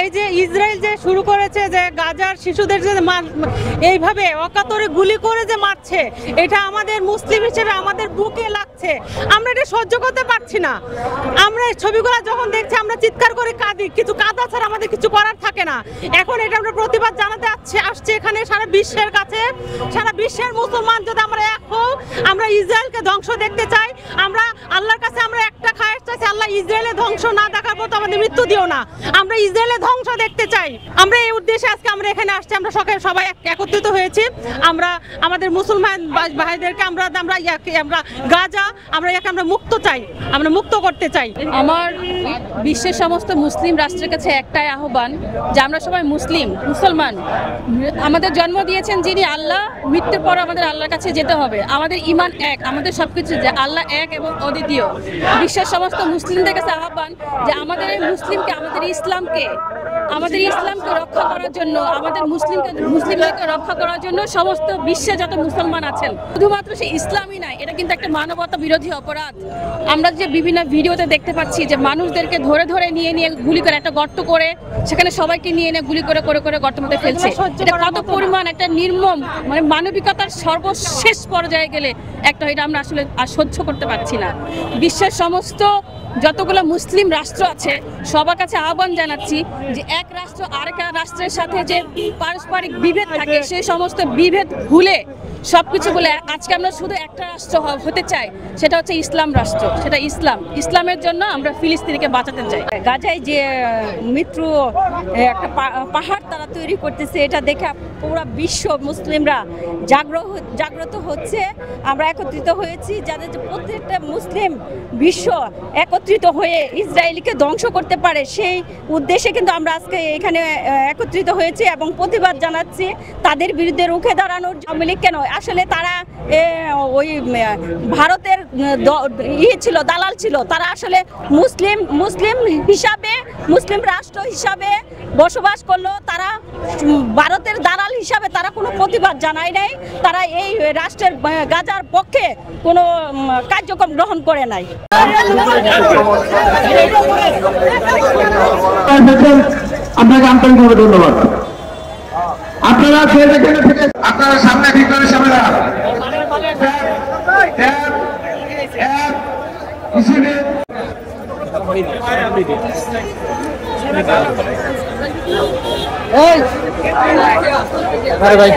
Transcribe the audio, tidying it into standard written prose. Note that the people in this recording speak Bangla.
এই যে ইসরায়েল যে শুরু করেছে যে গাজার শিশুদের যে এইভাবে অকাতরে গুলি করে যে মারছে, এটা আমাদের মুসলিম হিসেবে আমাদের বুকে লাগছে। আমরা এটা সহ্য করতে পারছি না। আমরা এই ছবিগুলো যখন দেখছি আমরা চিৎকার করে কাঁদি, কিছু কাঁদা ছাড়া আমাদের কিছু করার থাকে না। এখন এটা আমরা প্রতিবাদ জানাতে আসছে এখানে সারা বিশ্বের কাছে, সারা বিশ্বের মুসলমান যদি আমরা এক হই, আমরা ইসরায়েলকে ধ্বংস দেখতে চাই। আমরা আল্লাহর কাছে আমরা একটা খায়েশ চাইছি, আল্লাহ ইসরায়েলের ধ্বংস না দেখার মতো আমাদের মৃত্যু দিও না। আমরা ইসরায়েলের ধ্বংস দেখতে চাই। আমরা এই উদ্দেশ্যে আজকে আমরা এখানে আসছি। আমরা সবাই একত্রিত হয়েছি। আমরা আমাদের মুসলমান ভাইদেরকে আমরা গাজা আমরা মুক্ত চাই, আমরা মুক্ত করতে চাই। আমার বিশ্বের সমস্ত মুসলিম রাষ্ট্রের কাছে একটাই আহ্বান যে আমরা সবাই মুসলমান। আমাদের জন্ম দিয়েছেন যিনি আল্লাহ, মৃত্যুর পর আমাদের আল্লাহর কাছে যেতে হবে। আমাদের ঈমান এক, আমাদের সবকিছু যে আল্লাহ এক এবং অদ্বিতীয়। বিশ্বের সমস্ত মুসলিমদের কাছে আহ্বান যে আমাদের এই মুসলিমকে, আমাদের ইসলামকে রক্ষা করার জন্য, আমাদের মুসলিমদেরকে রক্ষা করার জন্য সমস্ত বিশ্বে যত মুসলমান আছেন, শুধুমাত্র সে ইসলামই নাই, এটা কিন্তু একটা মানবতা বিরোধী অপরাধ। আমরা যে বিভিন্ন ভিডিওতে দেখতে পাচ্ছি যে মানুষদেরকে ধরে নিয়ে গুলি করে একটা গর্ত করে সেখানে সবাইকে নিয়ে গুলি করে গর্তের মধ্যে ফেলছে। এটা কত পরিমাণ একটা নির্মম, মানে মানবিকতার সর্বশেষ পর্যায়ে গেলে এটা আমরা আসলে আর সহ্য করতে পারছি না। বিশ্বের সমস্ত যতগুলো মুসলিম রাষ্ট্র আছে সবার কাছে আহ্বান জানাচ্ছি যে এক রাষ্ট্র আরেক রাষ্ট্রের সাথে যে পারস্পরিক বিভেদ থাকে, সেই সমস্ত বিভেদ ভুলে সবকিছু বলে আজকে আমরা শুধু একটা রাষ্ট্র হতে চাই, সেটা হচ্ছে ইসলাম রাষ্ট্র। সেটা ইসলামের জন্য আমরা ফিলিস্তিনকে বাঁচাতে চাই। গাজায় যে মৃত্যু একটা পাহাড় তারা তৈরি করতেছে, এটা দেখে পুরো বিশ্ব মুসলিমরা জাগ্রত হচ্ছে। আমরা একত্রিত হয়েছি যাতে প্রত্যেকটা মুসলিম বিশ্ব একত্রিত হয়ে ইসরায়েলকে ধ্বংস করতে পারে, সেই উদ্দেশ্যে কিন্তু আমরা আজকে এখানে একত্রিত হয়েছি এবং প্রতিবাদ জানাচ্ছি তাদের বিরুদ্ধে রুখে দাঁড়ানোর। আওয়ামী লীগ কেন, আসলে তারা ওই ভারতের ছিল, দালাল ছিল। তারা আসলে মুসলিম হিসাবে, মুসলিম রাষ্ট্র হিসাবে বসবাস করলো। তারা ভারতের দালাল হিসাবে তারা কোনো প্রতিবাদ জানায় নাই। তারা এই রাষ্ট্রের গাজার পক্ষে কোনো কার্যক্রম গ্রহণ করে নাই। আপনাকে আন্তরিকভাবে ধন্যবাদ। আপনারা আপনারা সামনে ভিতরে সামনে ভাই